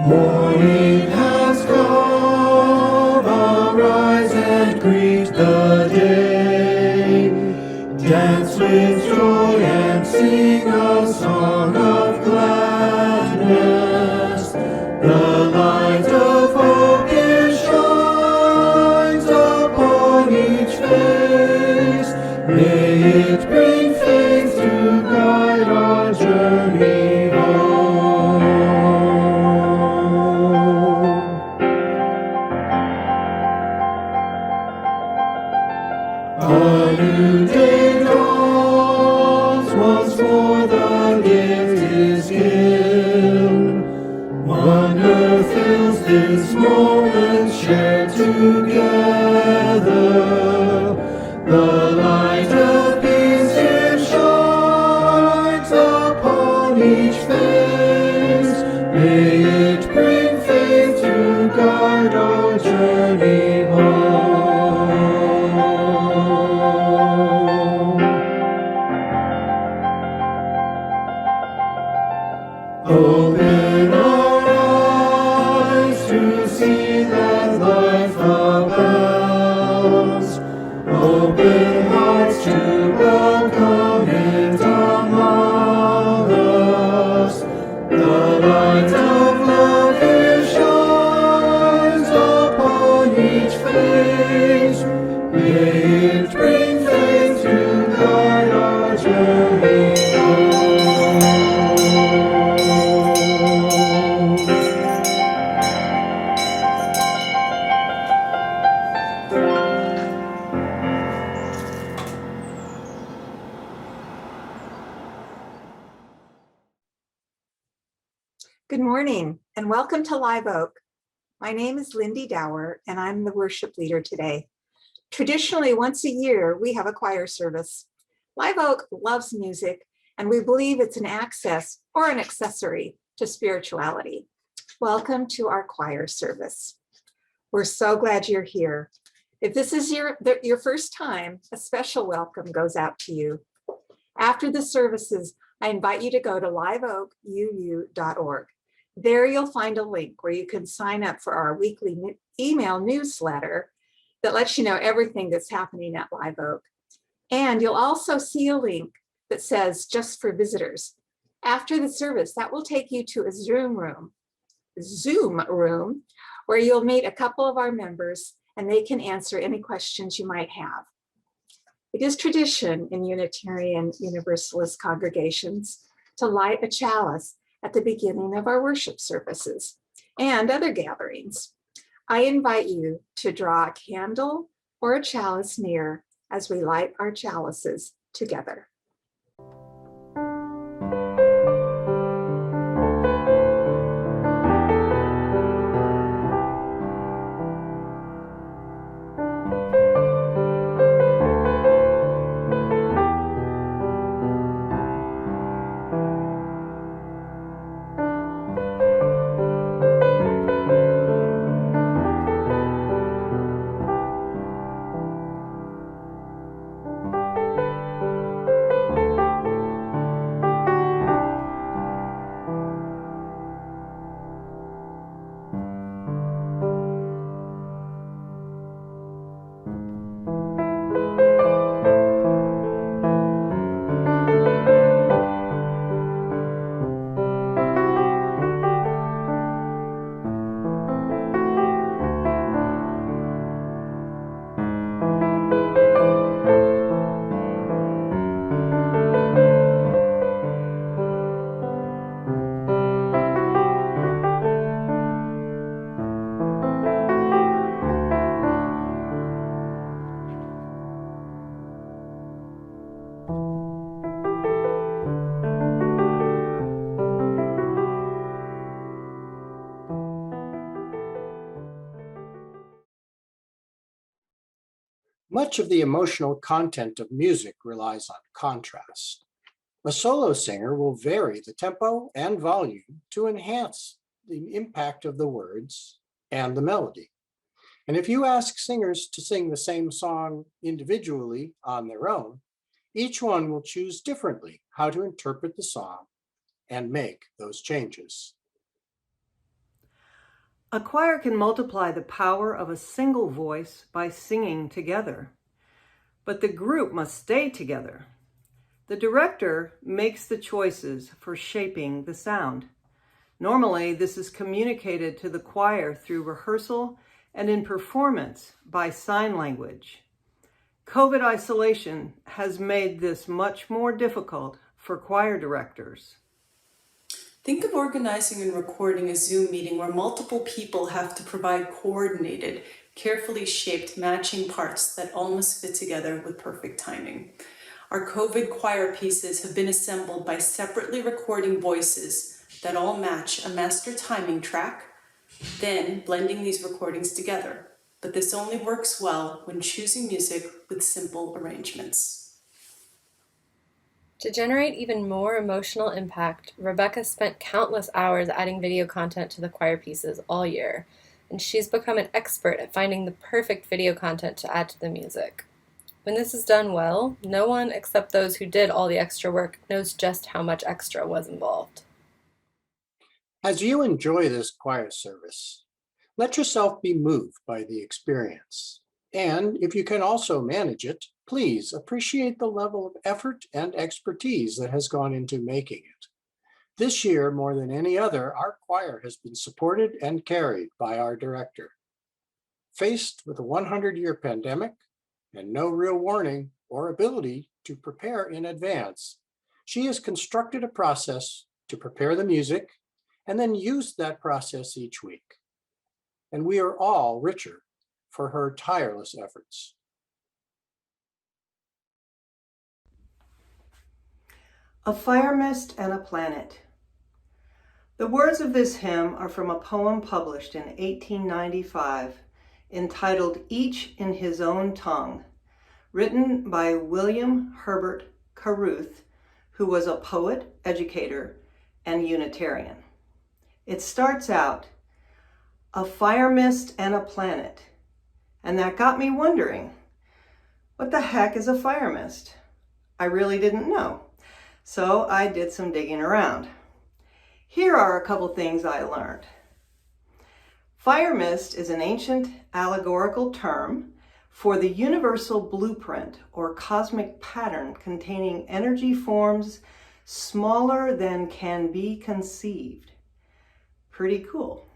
Morning has come, arise and greet the day. Dance with joy and sing a song of gladness. The light of hope it shines upon each face. May it bring faith to guide our journey home. A new day dawns, once more the gift is given. Wonder fills this moment shared together. The light of peace it shines upon each face. May it bring faith to guide our journey home. Open our eyes to see that life abounds. Open hearts to welcome it among us. The light of love here shines upon each face. May it bring faith to guide our journey home. Good morning and welcome to Live Oak. My name is Lindy Dower and I'm the worship leader today. Traditionally, once a year, we have a choir service. Live Oak loves music and we believe it's an access or an accessory to spirituality. Welcome to our choir service. We're so glad you're here. If this is your first time, a special welcome goes out to you. After the services, I invite you to go to liveoakuu.org. There you'll find a link where you can sign up for our weekly email newsletter that lets you know everything that's happening at Live Oak. And you'll also see a link that says just for visitors. After the service, that will take you to a Zoom room, where you'll meet a couple of our members and they can answer any questions you might have. It is tradition in Unitarian Universalist congregations to light a chalice at the beginning of our worship services and other gatherings. I invite you to draw a candle or a chalice near as we light our chalices together. Much of the emotional content of music relies on contrast. A solo singer will vary the tempo and volume to enhance the impact of the words and the melody. And if you ask singers to sing the same song individually on their own, each one will choose differently how to interpret the song and make those changes. A choir can multiply the power of a single voice by singing together, but the group must stay together. The director makes the choices for shaping the sound. Normally, this is communicated to the choir through rehearsal and in performance by sign language. COVID isolation has made this much more difficult for choir directors. Think of organizing and recording a Zoom meeting where multiple people have to provide coordinated, carefully shaped matching parts that all must fit together with perfect timing. Our COVID choir pieces have been assembled by separately recording voices that all match a master timing track, then blending these recordings together. But this only works well when choosing music with simple arrangements. To generate even more emotional impact, Rebecca spent countless hours adding video content to the choir pieces all year, and she's become an expert at finding the perfect video content to add to the music. When this is done well, no one except those who did all the extra work knows just how much extra was involved. As you enjoy this choir service, let yourself be moved by the experience. And if you can also manage it, please appreciate the level of effort and expertise that has gone into making it. This year, more than any other, our choir has been supported and carried by our director. Faced with a 100-year pandemic and no real warning or ability to prepare in advance, she has constructed a process to prepare the music and then used that process each week. And we are all richer for her tireless efforts. A Fire Mist and a Planet. The words of this hymn are from a poem published in 1895 entitled Each in His Own Tongue, written by William Herbert Caruth, who was a poet, educator, and Unitarian. It starts out, a fire mist and a planet, and that got me wondering, what the heck is a fire mist? I really didn't know, so I did some digging around. Here are a couple things I learned. Fire mist is an ancient allegorical term for the universal blueprint or cosmic pattern containing energy forms smaller than can be conceived. Pretty cool.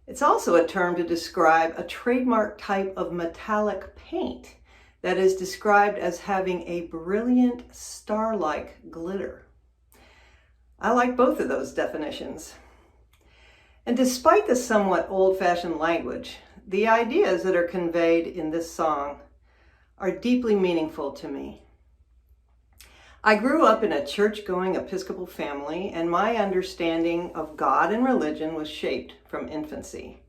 It's also a term to describe a trademark type of metallic paint that is described as having a brilliant star-like glitter. I like both of those definitions. And despite the somewhat old-fashioned language, the ideas that are conveyed in this song are deeply meaningful to me. I grew up in a church-going Episcopal family, and my understanding of God and religion was shaped from infancy.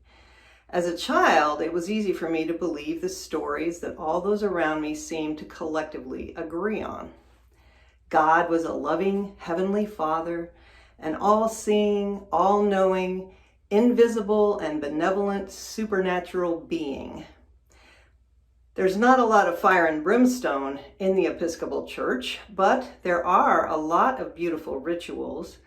As a child, it was easy for me to believe the stories that all those around me seemed to collectively agree on. God was a loving Heavenly Father, an all-seeing, all-knowing, invisible and benevolent supernatural being. There's not a lot of fire and brimstone in the Episcopal Church, but there are a lot of beautiful rituals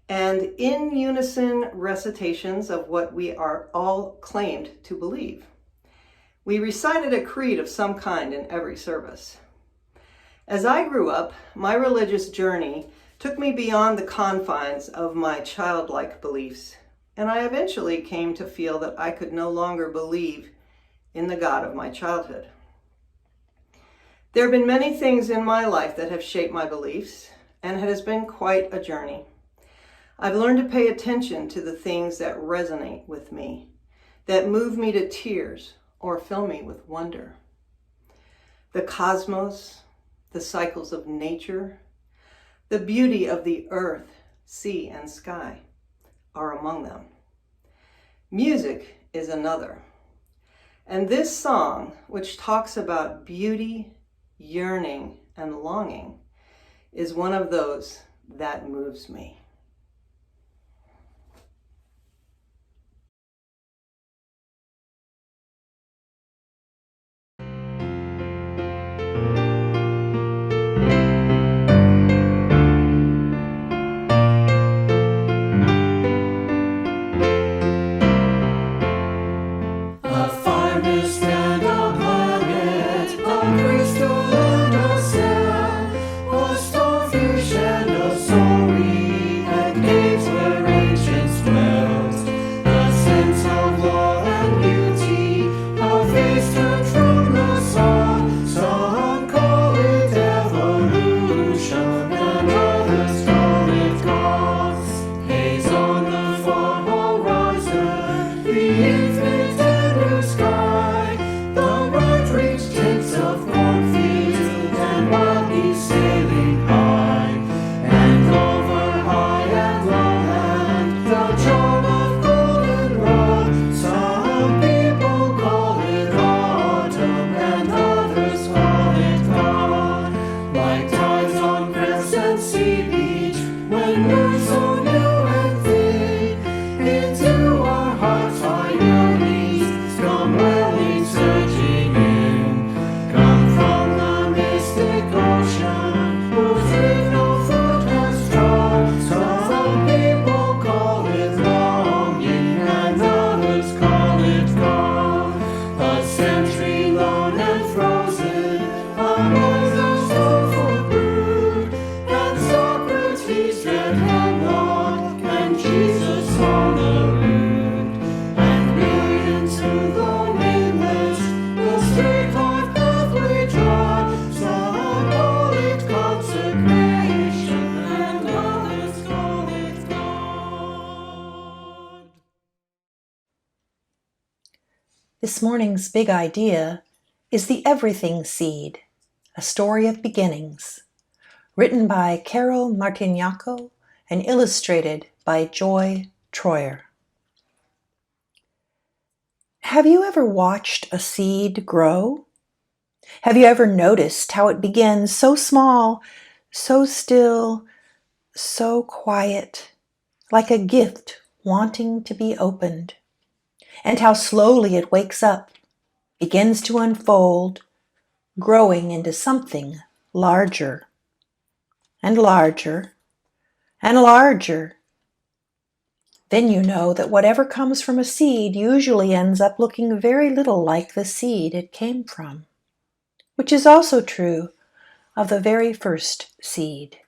and in unison recitations of what we are all claimed to believe. We recited a creed of some kind in every service. As I grew up, my religious journey took me beyond the confines of my childlike beliefs, and I eventually came to feel that I could no longer believe in the God of my childhood. There have been many things in my life that have shaped my beliefs, and it has been quite a journey. I've learned to pay attention to the things that resonate with me, that move me to tears or fill me with wonder. The cosmos, the cycles of nature, the beauty of the earth, sea, and sky are among them. Music is another. And this song, which talks about beauty, yearning, and longing, is one of those that moves me. This morning's big idea is The Everything Seed, A Story of Beginnings, written by Carol Martignaco and illustrated by Joy Troyer. Have you ever watched a seed grow? Have you ever noticed how it begins so small, so still, so quiet, like a gift wanting to be opened? And how slowly it wakes up, begins to unfold, growing into something larger and larger and larger. Then you know that whatever comes from a seed usually ends up looking very little like the seed it came from, which is also true of the very first seed.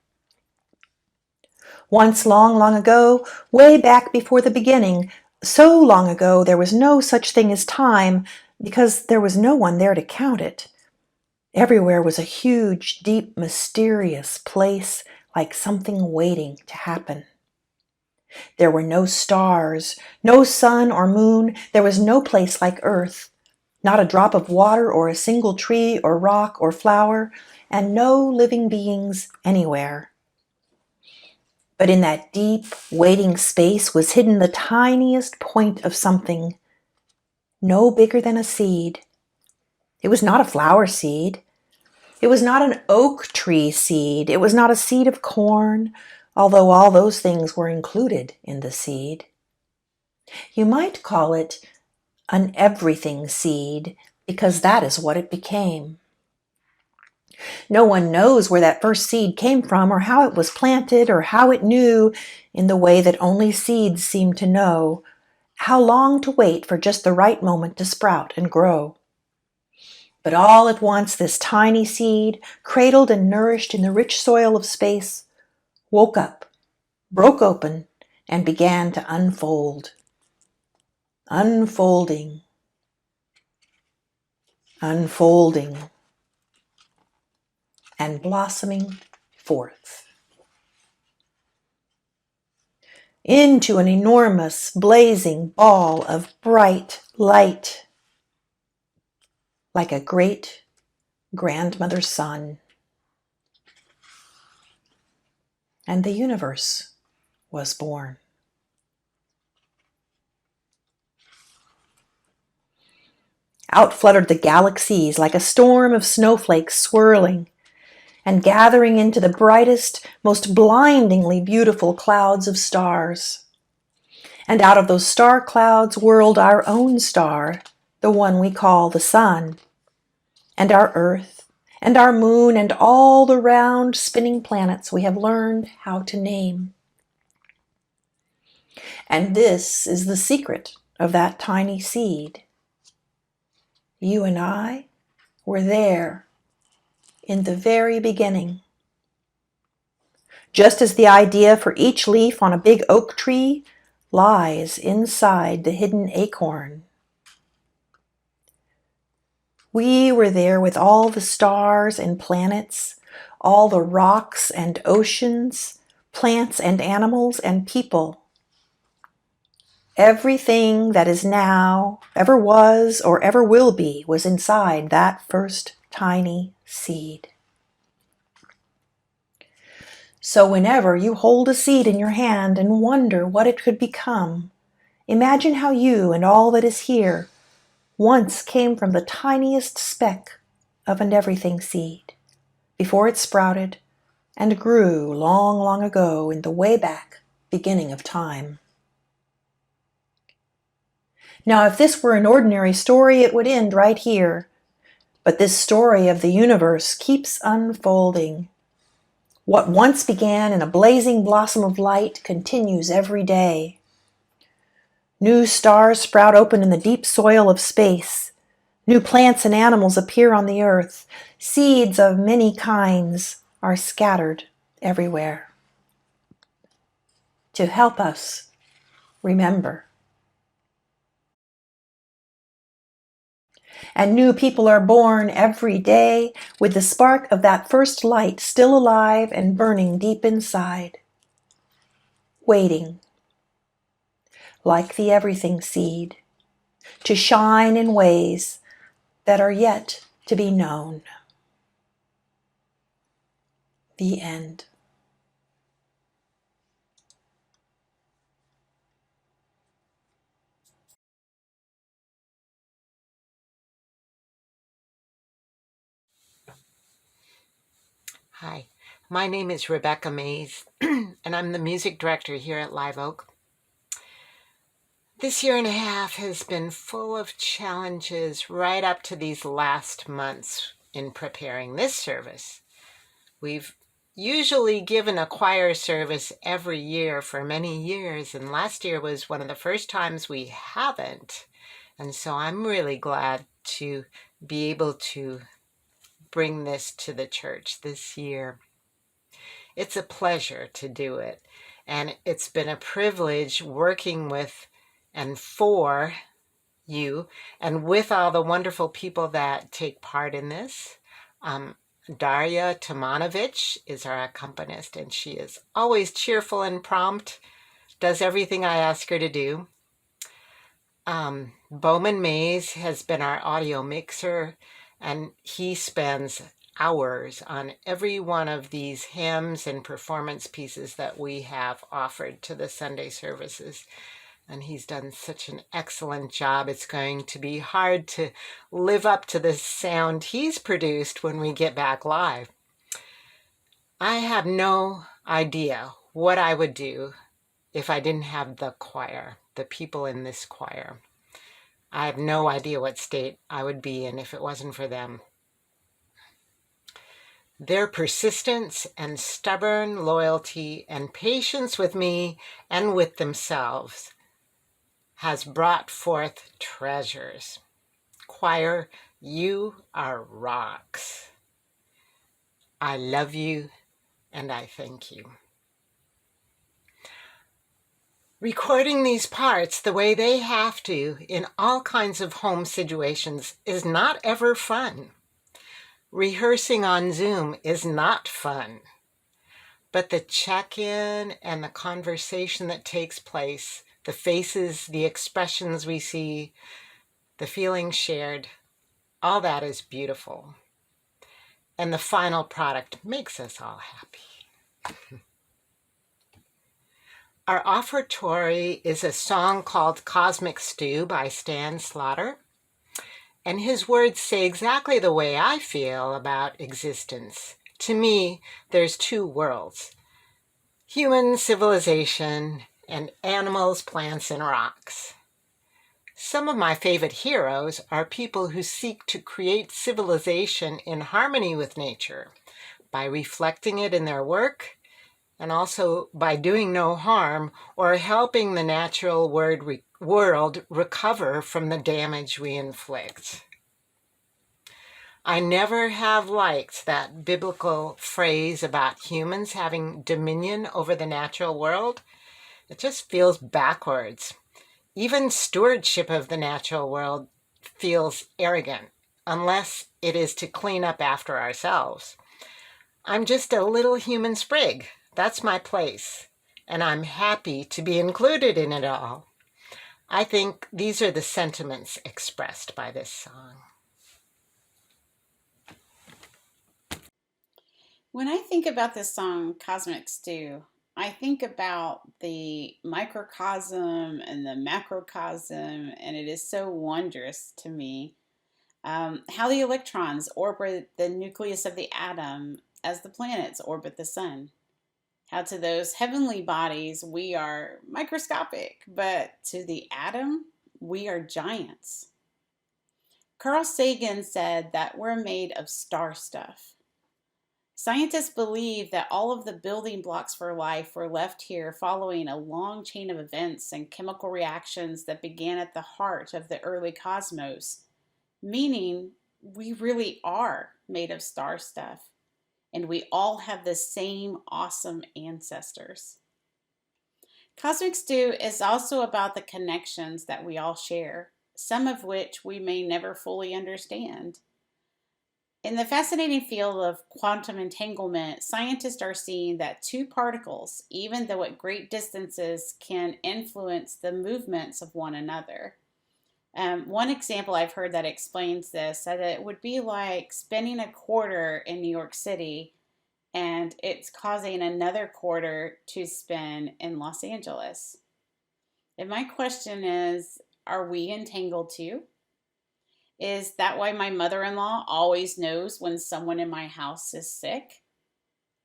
Once long, long ago, way back before the beginning, so long ago there was no such thing as time because there was no one there to count it. Everywhere was a huge, deep, mysterious place like something waiting to happen. There were no stars, no sun or moon. There was no place like Earth, not a drop of water or a single tree or rock or flower, and no living beings anywhere. But in that deep, waiting space was hidden the tiniest point of something, no bigger than a seed. It was not a flower seed. It was not an oak tree seed. It was not a seed of corn, although all those things were included in the seed. You might call it an everything seed, because that is what it became. No one knows where that first seed came from or how it was planted or how it knew, in the way that only seeds seem to know, how long to wait for just the right moment to sprout and grow. But all at once this tiny seed, cradled and nourished in the rich soil of space, woke up, broke open, and began to unfold. Unfolding, unfolding, and blossoming forth into an enormous, blazing ball of bright light, like a great grandmother sun. And the universe was born. Out fluttered the galaxies like a storm of snowflakes swirling and gathering into the brightest, most blindingly beautiful clouds of stars. And out of those star clouds whirled our own star, the one we call the sun, and our earth, and our moon, and all the round spinning planets we have learned how to name. And this is the secret of that tiny seed. You and I were there in the very beginning. Just as the idea for each leaf on a big oak tree lies inside the hidden acorn. We were there with all the stars and planets, all the rocks and oceans, plants and animals and people. Everything that is now, ever was, or ever will be, was inside that first tiny seed. So whenever you hold a seed in your hand and wonder what it could become, imagine how you and all that is here once came from the tiniest speck of an everything seed, before it sprouted and grew long, long ago in the way back beginning of time. Now, if this were an ordinary story, it would end right here. But this story of the universe keeps unfolding. What once began in a blazing blossom of light continues every day. New stars sprout open in the deep soil of space. New plants and animals appear on the earth. Seeds of many kinds are scattered everywhere. To help us remember. And new people are born every day with the spark of that first light still alive and burning deep inside, waiting, like the everything seed, to shine in ways that are yet to be known. The end. Hi, my name is Rebecca Mays, and I'm the music director here at Live Oak. This year and a half has been full of challenges right up to these last months in preparing this service. We've usually given a choir service every year for many years, and last year was one of the first times we haven't. And so I'm really glad to be able to bring this to the church this year. It's a pleasure to do it, and it's been a privilege working with and for you and with all the wonderful people that take part in this. Darya Tomanovich is our accompanist, and she is always cheerful and prompt, does everything I ask her to do. Bowman Mays has been our audio mixer, and he spends hours on every one of these hymns and performance pieces that we have offered to the Sunday services. And he's done such an excellent job. It's going to be hard to live up to the sound he's produced when we get back live. I have no idea what I would do if I didn't have the choir, the people in this choir. I have no idea what state I would be in if it wasn't for them. Their persistence and stubborn loyalty and patience with me and with themselves has brought forth treasures. Choir, you are rocks. I love you and I thank you. Recording these parts the way they have to in all kinds of home situations is not ever fun. Rehearsing on Zoom is not fun. But the check-in and the conversation that takes place, the faces, the expressions we see, the feelings shared, all that is beautiful. And the final product makes us all happy. Our offertory is a song called Cosmic Stew by Stan Slaughter. And his words say exactly the way I feel about existence. To me, there's two worlds: human civilization and animals, plants, and rocks. Some of my favorite heroes are people who seek to create civilization in harmony with nature by reflecting it in their work and also by doing no harm or helping the natural world recover from the damage we inflict. I never have liked that biblical phrase about humans having dominion over the natural world. It just feels backwards. Even stewardship of the natural world feels arrogant, unless it is to clean up after ourselves. I'm just a little human sprig. That's my place, and I'm happy to be included in it all. I think these are the sentiments expressed by this song. When I think about this song, Cosmic Stew, I think about the microcosm and the macrocosm, and it is so wondrous to me how the electrons orbit the nucleus of the atom as the planets orbit the sun. How to those heavenly bodies we are microscopic, but to the atom we are giants. Carl Sagan said that we're made of star stuff. Scientists believe that all of the building blocks for life were left here following a long chain of events and chemical reactions that began at the heart of the early cosmos, meaning we really are made of star stuff, and we all have the same awesome ancestors. Cosmic Stew is also about the connections that we all share, some of which we may never fully understand. In the fascinating field of quantum entanglement, scientists are seeing that two particles, even though at great distances, can influence the movements of one another. One example I've heard that explains this said that it would be like spending a quarter in New York City and it's causing another quarter to spin in Los Angeles. And my question is, are we entangled too? Is that why my mother-in-law always knows when someone in my house is sick?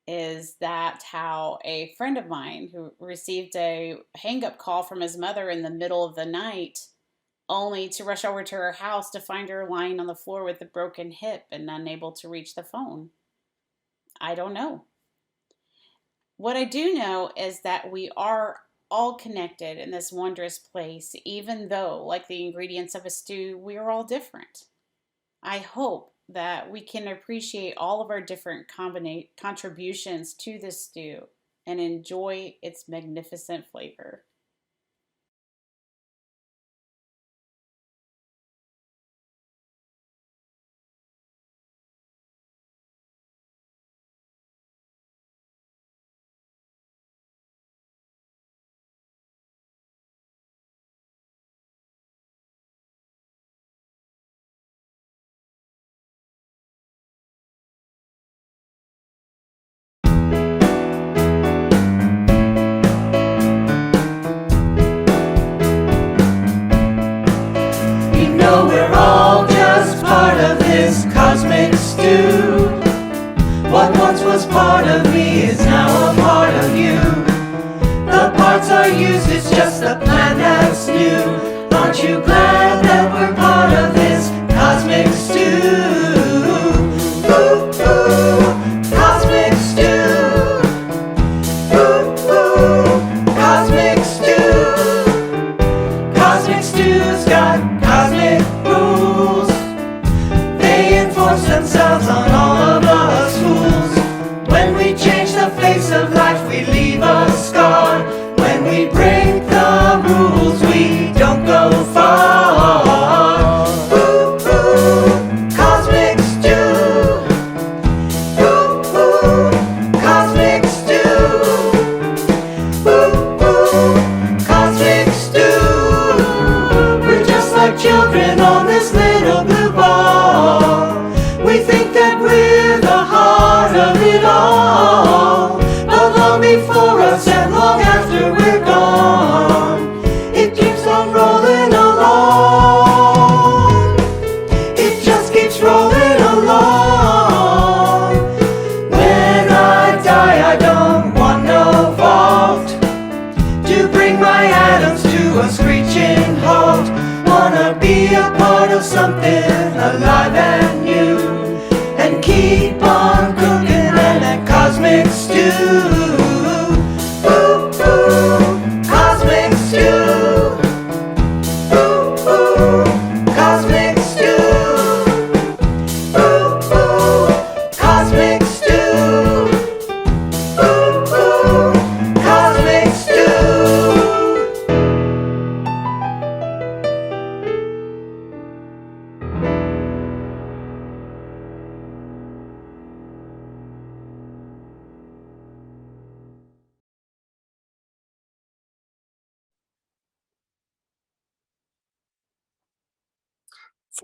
Is that how a friend of mine who received a hang-up call from his mother in the middle of the night, only to rush over to her house to find her lying on the floor with a broken hip and unable to reach the phone? I don't know. What I do know is that we are all connected in this wondrous place, even though, like the ingredients of a stew, we are all different. I hope that we can appreciate all of our different contributions to this stew and enjoy its magnificent flavor. You know we're all just part of this cosmic stew. What once was part of me is now a part of you. The parts are used, it's just the plan that's new. Aren't you glad that we're part of this cosmic stew? Ooh, ooh, cosmic stew. Ooh, ooh, cosmic stew. Cosmic stew's got cosmic rules. They enforce themselves on all of us fools. When we change the face of life, we leave a scar. When we break the rules, we don't go far. Ooh, ooh, cosmic stew. Ooh, ooh, cosmic stew. Ooh, ooh, cosmic stew. We're just like children on this little blue ball. We think that we're the heart of it all. But long before us and long after we're gone, it keeps on rolling along. It just keeps rolling along. When I die, I don't want no vault to bring my atoms to a screeching halt. Wanna be a part of something alive and new, and keep on cooking in that cosmic stew. Ooh, ooh, cosmic stew. Ooh, ooh, cosmic stew. Ooh, ooh, cosmic stew. Ooh, ooh, cosmic stew.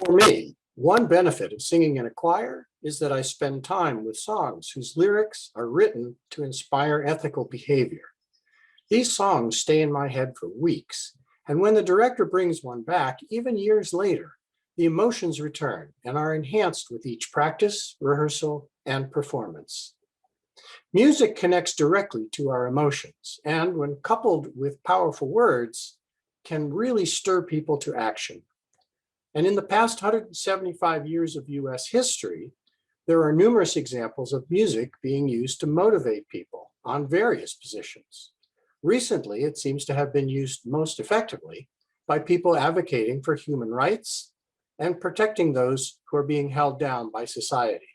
For me, one benefit of singing in a choir is that I spend time with songs whose lyrics are written to inspire ethical behavior. These songs stay in my head for weeks, and when the director brings one back, even years later, the emotions return and are enhanced with each practice, rehearsal, and performance. Music connects directly to our emotions, and when coupled with powerful words, can really stir people to action. And in the past 175 years of US history, there are numerous examples of music being used to motivate people on various positions. Recently, it seems to have been used most effectively by people advocating for human rights and protecting those who are being held down by society.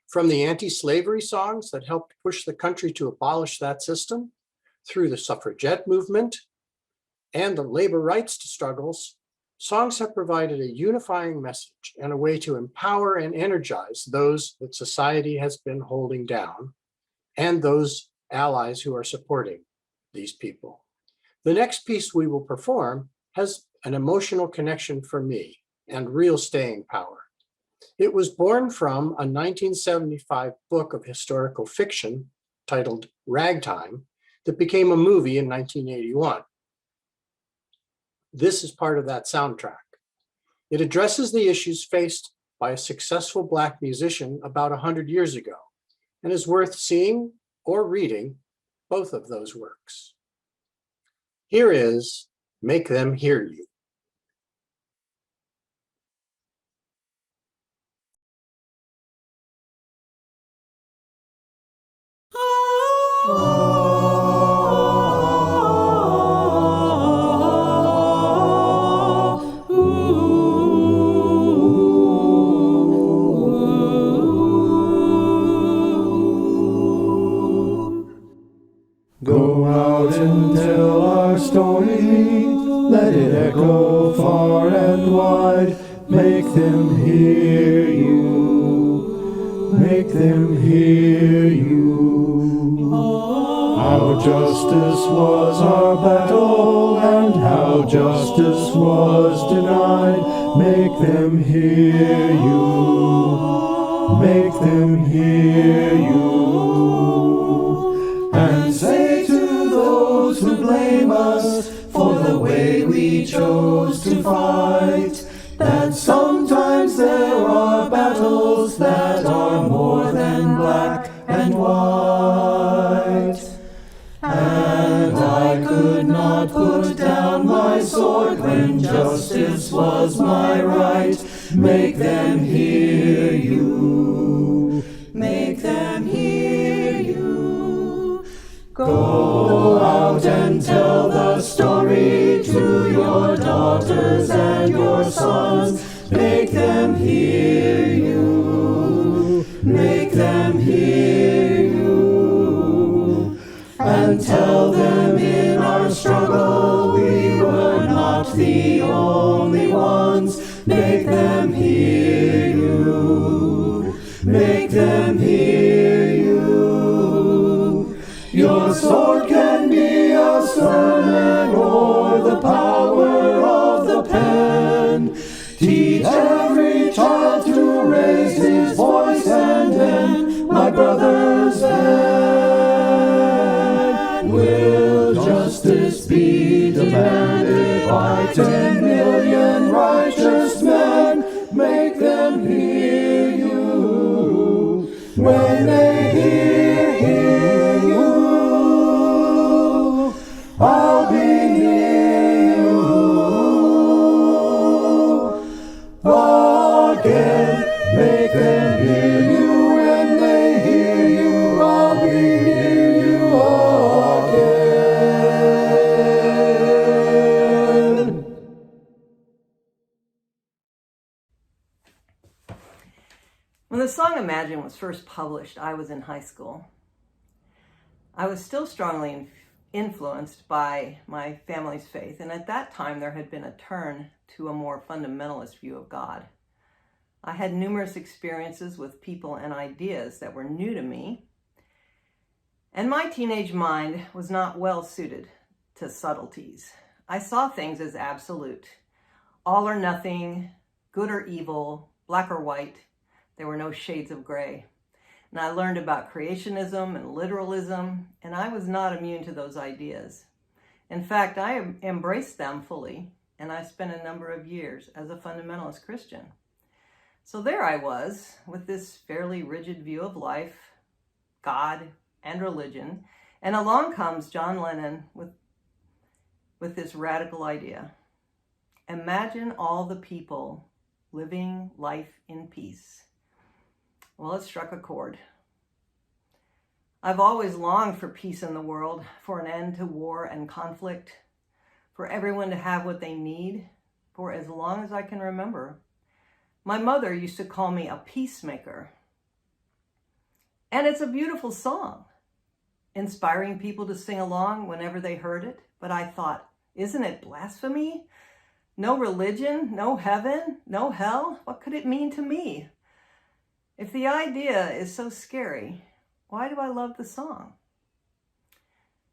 From the anti-slavery songs that helped push the country to abolish that system, through the suffragette movement and the labor rights struggles, songs have provided a unifying message and a way to empower and energize those that society has been holding down and those allies who are supporting these people. The next piece we will perform has an emotional connection for me and real staying power. It was born from a 1975 book of historical fiction titled Ragtime that became a movie in 1981. This is part of that soundtrack. It addresses the issues faced by a successful Black musician about 100 years ago and is worth seeing or reading both of those works. Here is Make Them Hear You. Go out and tell our story, let it echo far and wide. Make them hear you, make them hear you. How justice was our battle, and how justice was denied. Make them hear you, make them hear you. And say to those who blame us for the way we chose to fight, that sometimes there are battles that are more than black and white. And I could not put down my sword when justice was my right. Make them hear you, make them hear you. Go out and tell the story to your daughters and your sons. Make them hear you, make them hear you. And tell them in our struggle we were not the only ones. Make them hear you, make them hear you. Your sword can be a sermon or the power of the pen. Teach every child to raise his voice and then, my brothers, then will justice be demanded by 10 million righteous men. Make them hear you when they hear you. I'll be near you again. Make them hear you when they hear you. I'll be near you again. When the song Imagine was first published, I was in high school. I was still strongly influenced by my family's faith, and at that time there had been a turn to a more fundamentalist view of God. I had numerous experiences with people and ideas that were new to me, and my teenage mind was not well suited to subtleties. I saw things as absolute, all or nothing, good or evil, black or white. There were no shades of gray. And I learned about creationism and literalism, and I was not immune to those ideas. In fact, I embraced them fully, and I spent a number of years as a fundamentalist Christian. So there I was, with this fairly rigid view of life, God, and religion, and along comes John Lennon with this radical idea. Imagine all the people living life in peace. Well, it struck a chord. I've always longed for peace in the world, for an end to war and conflict, for everyone to have what they need, for as long as I can remember. My mother used to call me a peacemaker. And it's a beautiful song, inspiring people to sing along whenever they heard it. But I thought, isn't it blasphemy? No religion, no heaven, no hell? What could it mean to me? If the idea is so scary, why do I love the song?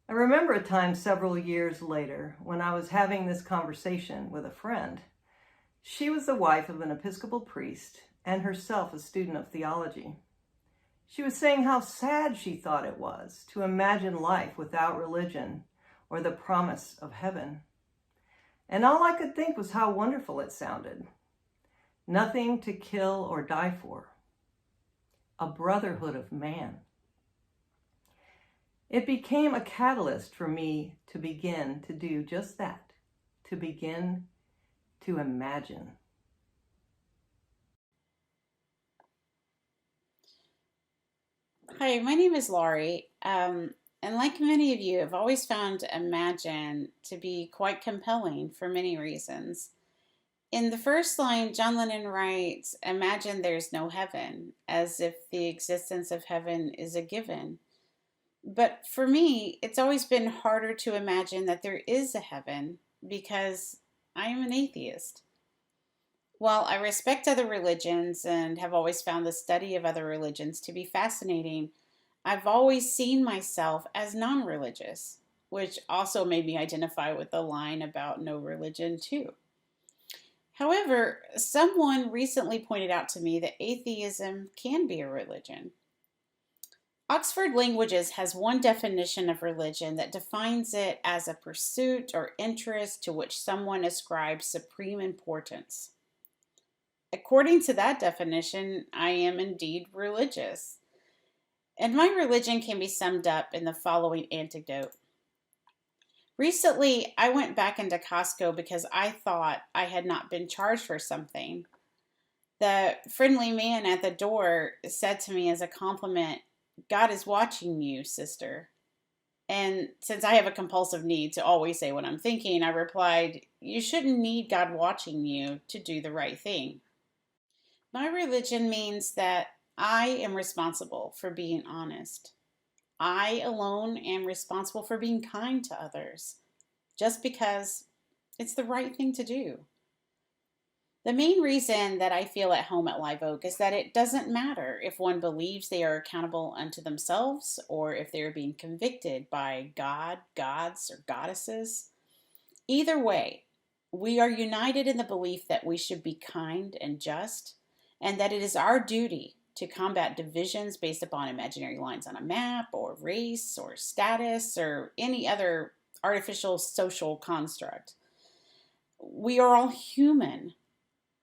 I remember a time several years later when I was having this conversation with a friend. She was the wife of an Episcopal priest and herself a student of theology. She was saying how sad she thought it was to imagine life without religion or the promise of heaven. And all I could think was how wonderful it sounded. Nothing to kill or die for. A brotherhood of man. It became a catalyst for me to begin to do just that, to begin to imagine. Hi, my name is Laurie, and like many of you, I've always found Imagine to be quite compelling for many reasons. In the first line, John Lennon writes, "Imagine there's no heaven," as if the existence of heaven is a given. But for me, it's always been harder to imagine that there is a heaven because I am an atheist. While I respect other religions and have always found the study of other religions to be fascinating, I've always seen myself as non-religious, which also made me identify with the line about no religion too. However, someone recently pointed out to me that atheism can be a religion. Oxford Languages has one definition of religion that defines it as a pursuit or interest to which someone ascribes supreme importance. According to that definition, I am indeed religious. And my religion can be summed up in the following anecdote. Recently, I went back into Costco because I thought I had not been charged for something. The friendly man at the door said to me as a compliment, "God is watching you, sister." And since I have a compulsive need to always say what I'm thinking, I replied, "You shouldn't need God watching you to do the right thing." My religion means that I am responsible for being honest. I alone am responsible for being kind to others, just because it's the right thing to do. The main reason that I feel at home at Live Oak is that it doesn't matter if one believes they are accountable unto themselves or if they are being convicted by God, gods, or goddesses. Either way, we are united in the belief that we should be kind and just, and that it is our duty to combat divisions based upon imaginary lines on a map, or race, or status, or any other artificial social construct. We are all human.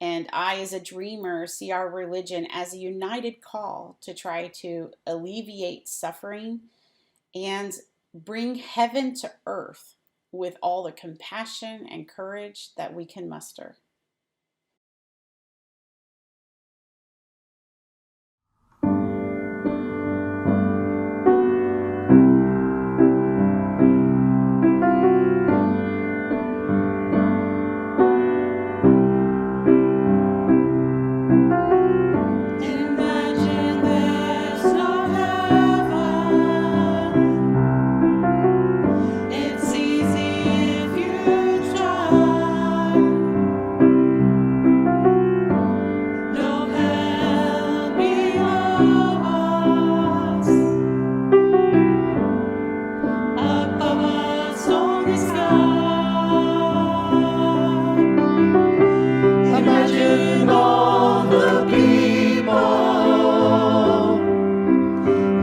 And I, as a dreamer, see our religion as a united call to try to alleviate suffering and bring heaven to earth with all the compassion and courage that we can muster. Imagine all the people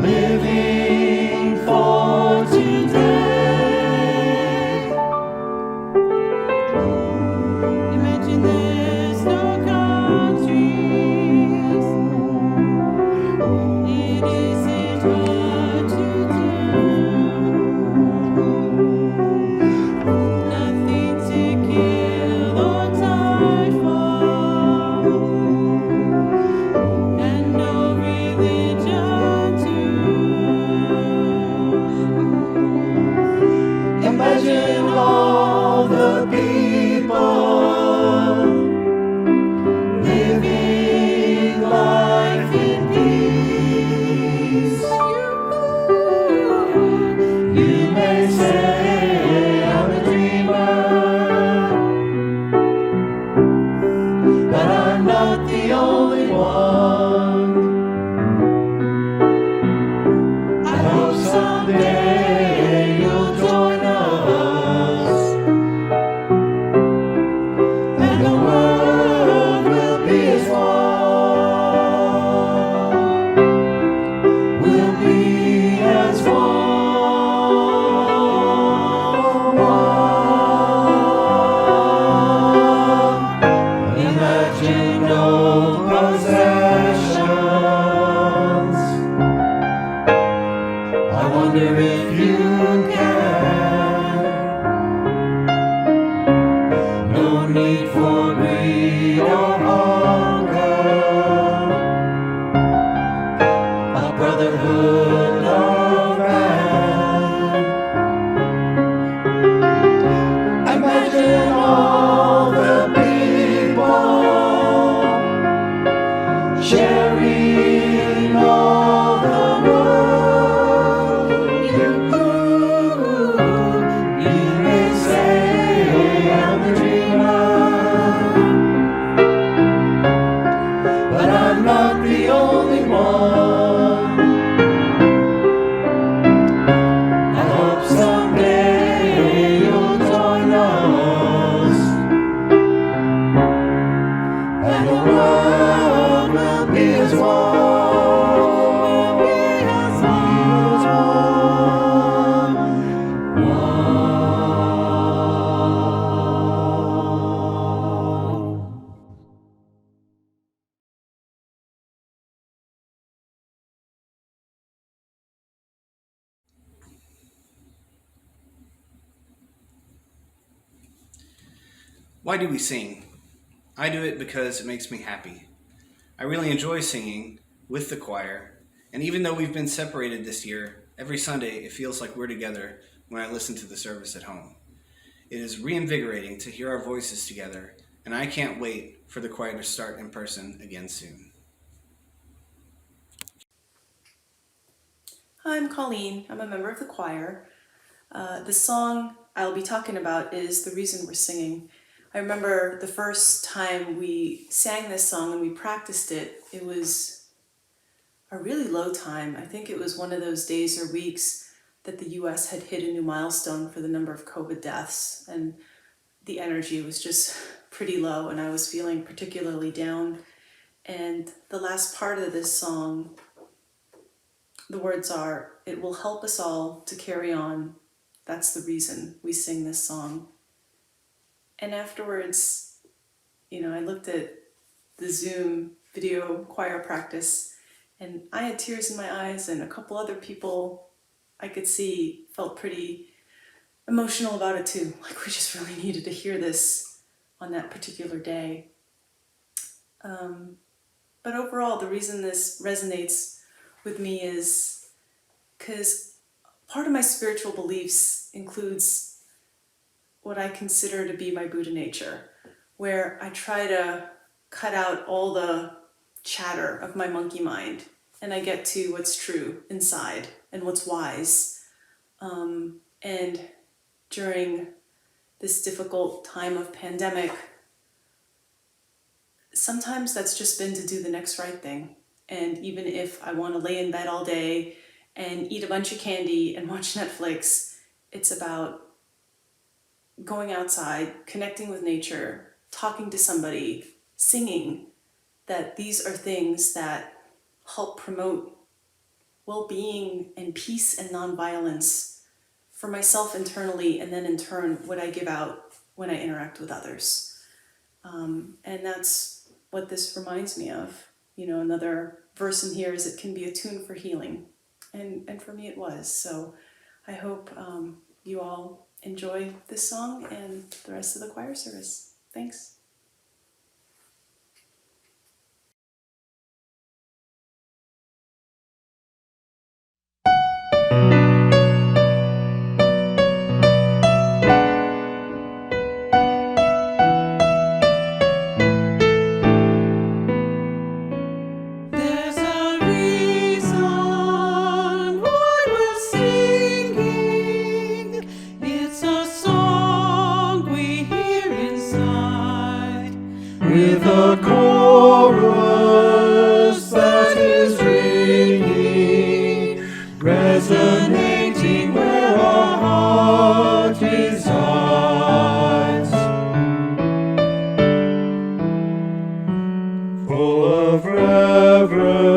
living for today. Imagine there's no countries. It isn't hard to do. Nothing to kill or die for, and no religion too. Imagine all the people living life in peace. You may say I'm a dreamer, but I'm not the only one. I hope someday you'll Why do we sing? I do it because it makes me happy. I really enjoy singing with the choir, and even though we've been separated this year, every Sunday it feels like we're together when I listen to the service at home. It is reinvigorating to hear our voices together, and I can't wait for the choir to start in person again soon. Hi, I'm Colleen. I'm a member of the choir. The song I'll be talking about is The Reason We're Singing. I remember the first time we sang this song and we practiced it, it was a really low time. I think it was one of those days or weeks that the US had hit a new milestone for the number of COVID deaths, and the energy was just pretty low and I was feeling particularly down. And the last part of this song, the words are, "It will help us all to carry on. That's the reason we sing this song." And afterwards, I looked at the Zoom video choir practice and I had tears in my eyes, and a couple other people I could see felt pretty emotional about it too. Like we just really needed to hear this on that particular day. But overall, the reason this resonates with me is because part of my spiritual beliefs includes what I consider to be my Buddha nature, where I try to cut out all the chatter of my monkey mind and I get to what's true inside and what's wise. And during this difficult time of pandemic, sometimes that's just been to do the next right thing. And even if I want to lay in bed all day and eat a bunch of candy and watch Netflix, it's about going outside, connecting with nature, talking to somebody, singing, that these are things that help promote well-being and peace and nonviolence for myself internally, and then in turn what I give out when I interact with others. And that's what this reminds me of. Another verse in here is, "It can be a tune for healing." And for me it was. So I hope you all enjoy this song and the rest of the choir service. Thanks. There's a reason why we're singing. It's a song we hear inside, with a chorus that is ringing, resonating where our heart resides. Full of reverence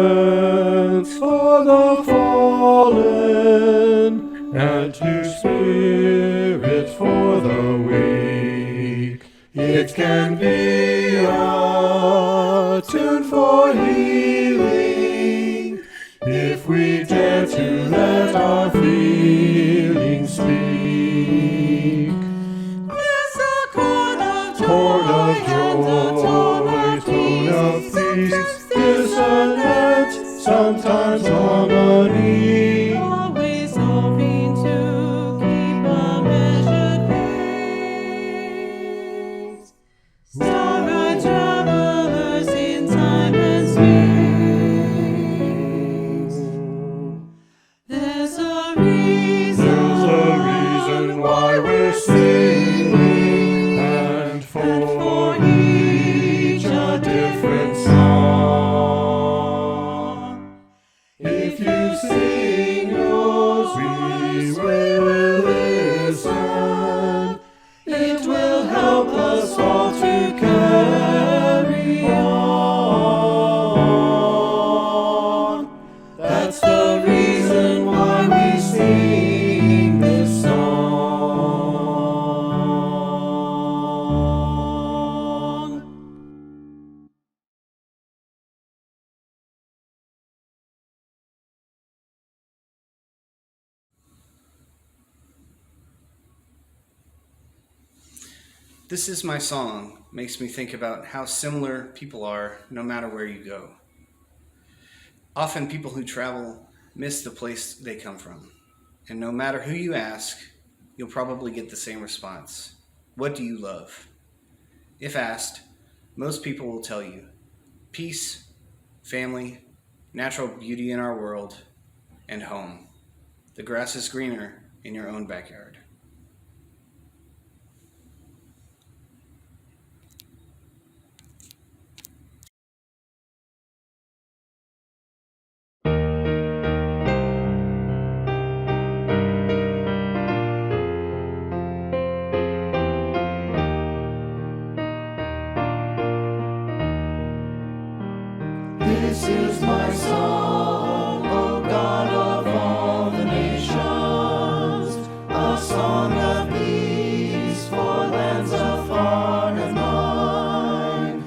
for the fallen, and to spirit for the weak, it can be a tune for healing, if we dare to let our feelings speak. There's a chord of joy and a tone of peace, dissonant, sometimes harmony. Always hoping to keep a measured pace. Starry travelers in time and space. This Is My Song makes me think about how similar people are no matter where you go. Often people who travel miss the place they come from. And no matter who you ask, you'll probably get the same response. What do you love? If asked, most people will tell you peace, family, natural beauty in our world, and home. The grass is greener in your own backyard. This is my song, O God of all the nations, a song of peace for lands afar and mine.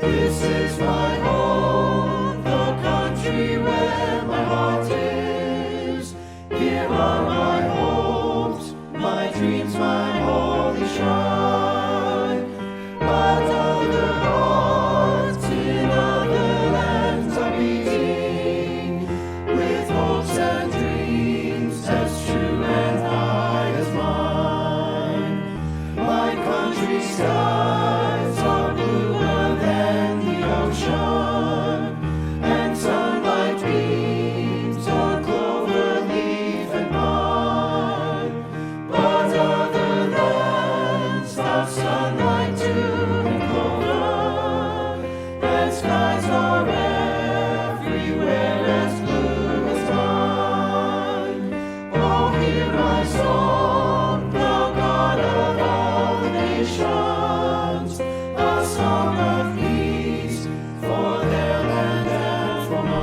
This is my home, the country where my heart is. Here are my hopes, my dreams, my holy shrine. But other hearts in other lands are beating with hopes and dreams as true and high as mine. My country's skies are bluer than the ocean, and sunlight beams on clover leaf and pine. But other lands have sunlight too and clover, and skies are everywhere as blue as mine. Oh, hear my song, thou God of all the nations, a song of peace for their land and for mine.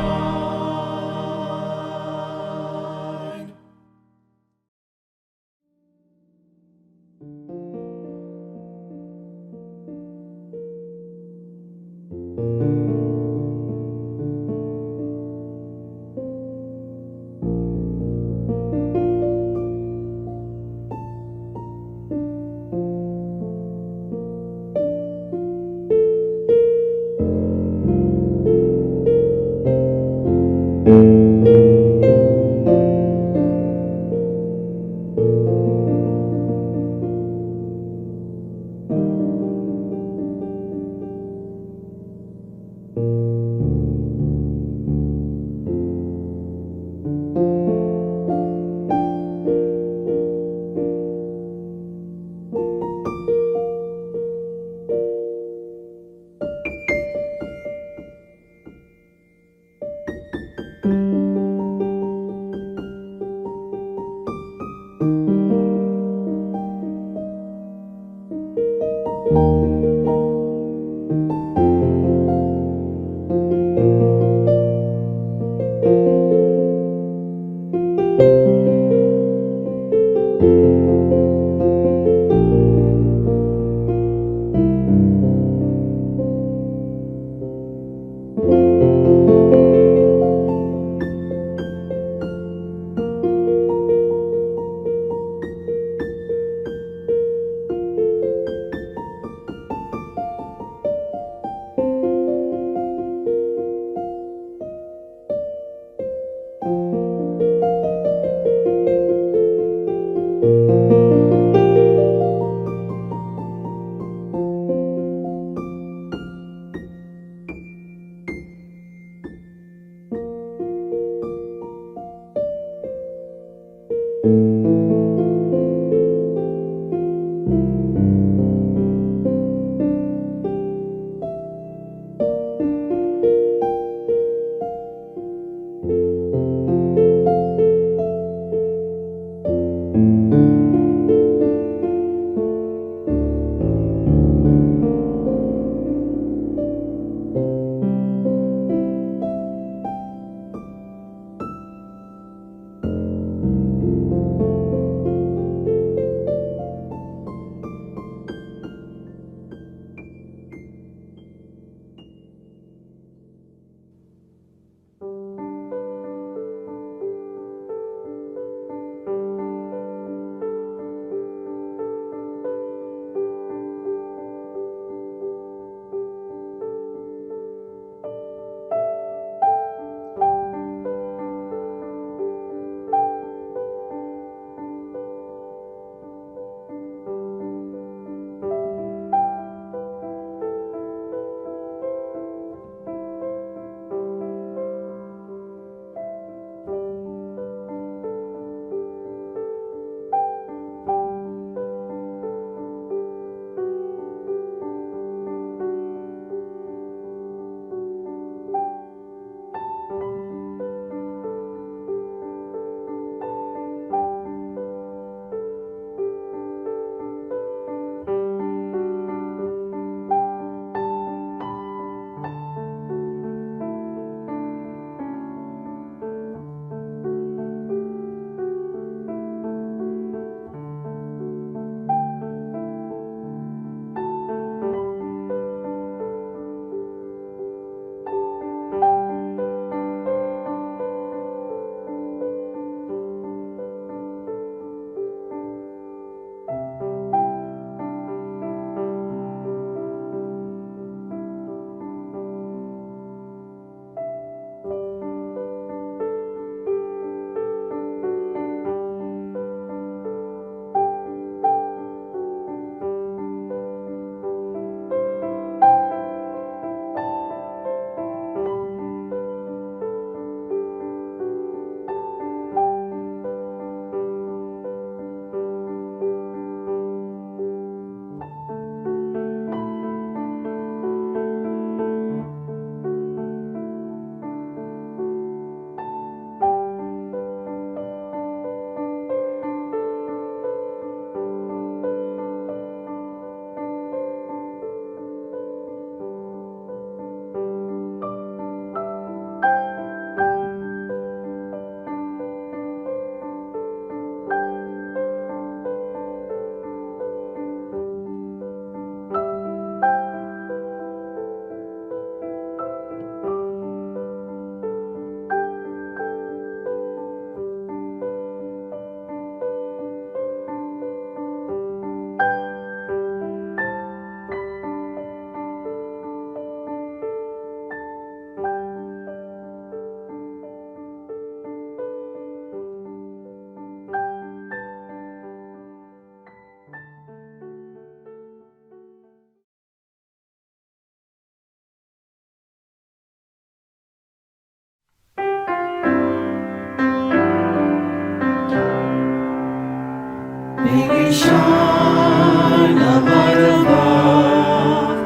shine a light of love.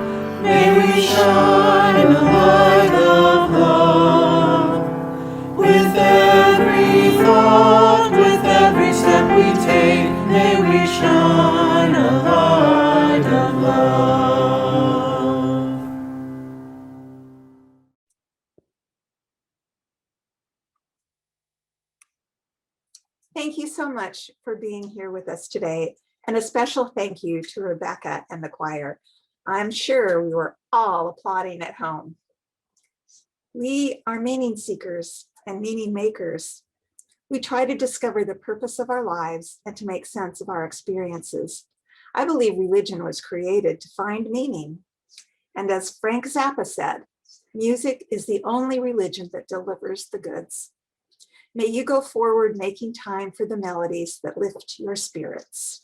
May we shine a light of love. With every thought, with every step we take, may we shine a light of love. Thank you so much for being here with us today. And a special thank you to Rebecca and the choir. I'm sure we were all applauding at home. We are meaning seekers and meaning makers. We try to discover the purpose of our lives and to make sense of our experiences. I believe religion was created to find meaning. And as Frank Zappa said, music is the only religion that delivers the goods. May you go forward making time for the melodies that lift your spirits.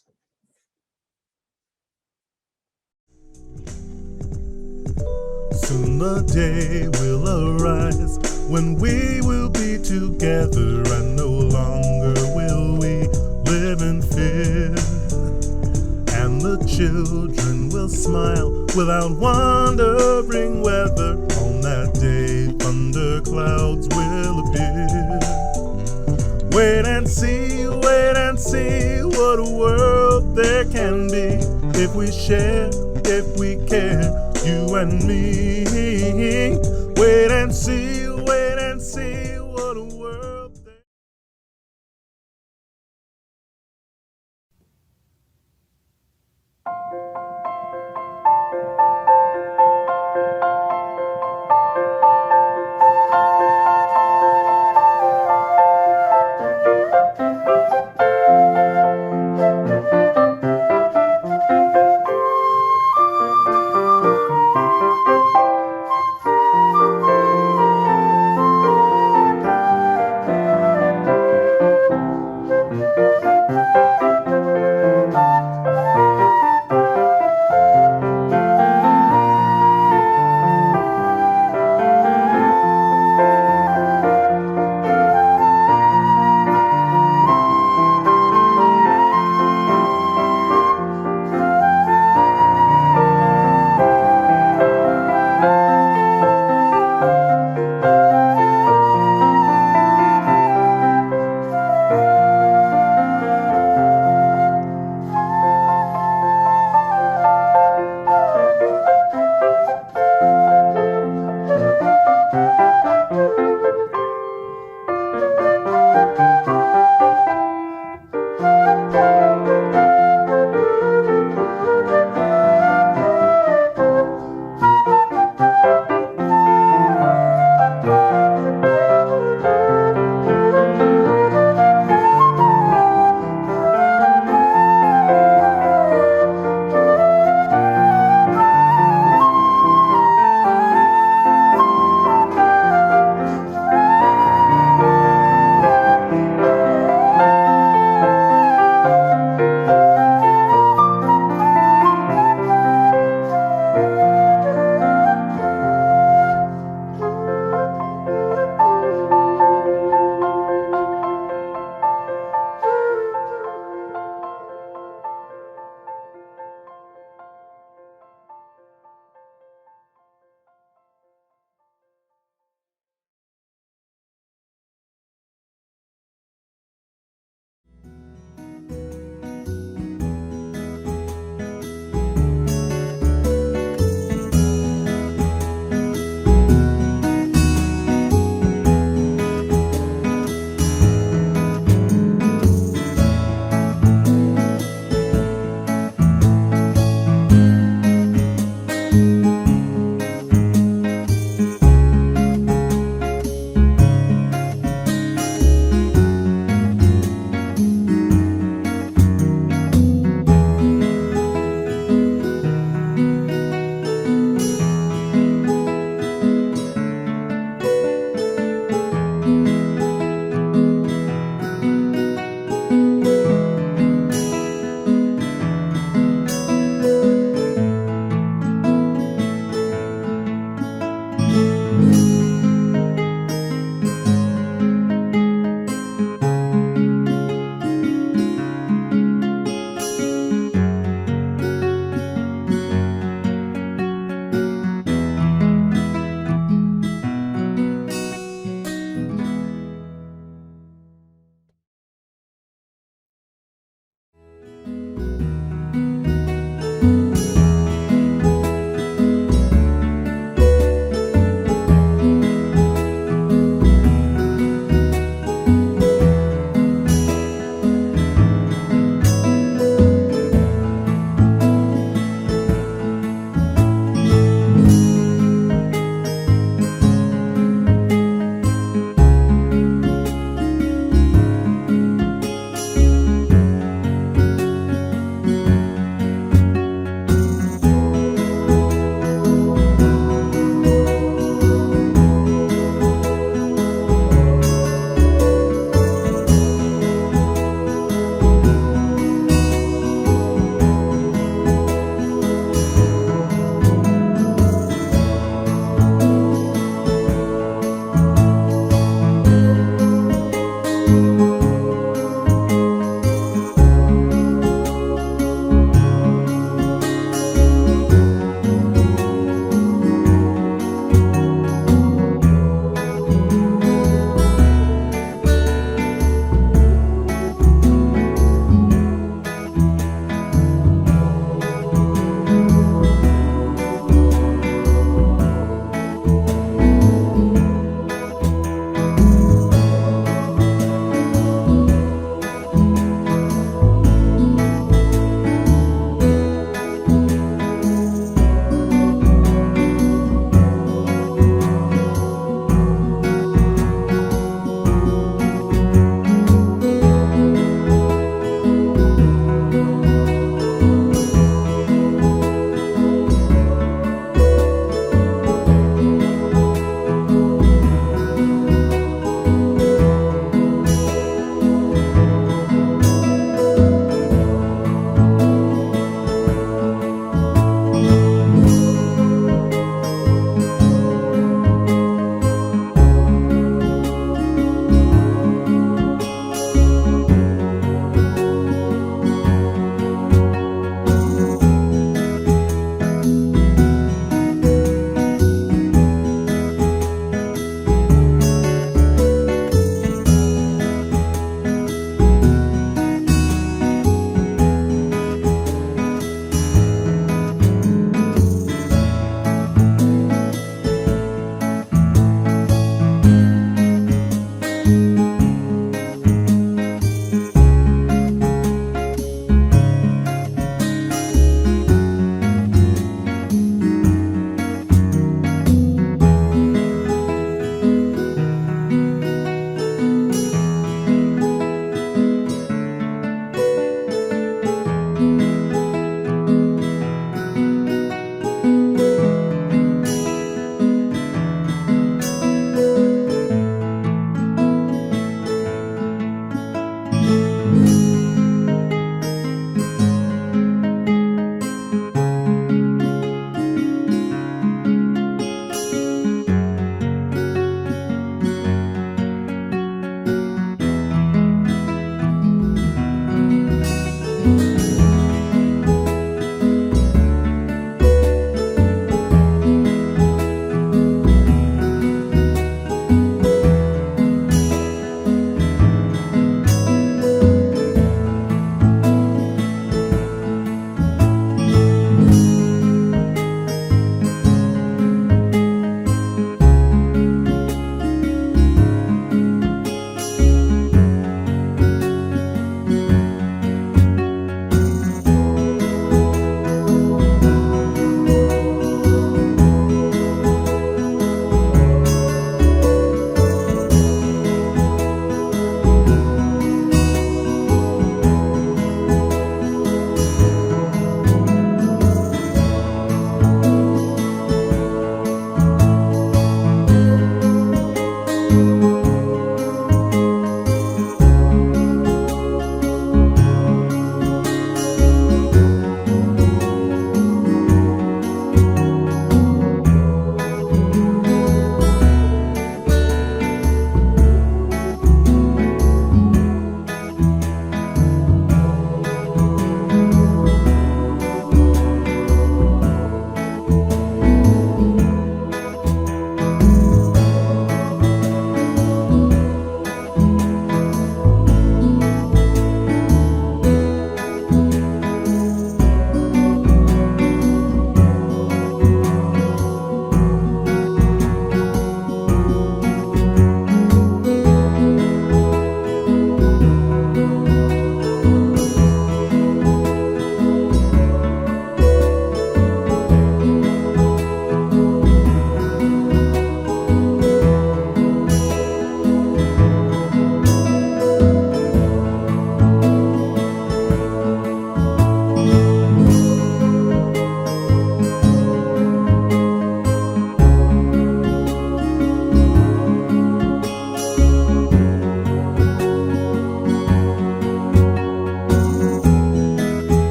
Soon the day will arise when we will be together, and no longer will we live in fear. And the children will smile without wondering whether on that day thunderclouds will appear. Wait and see what a world there can be if we share, if we care, you and me. Wait and see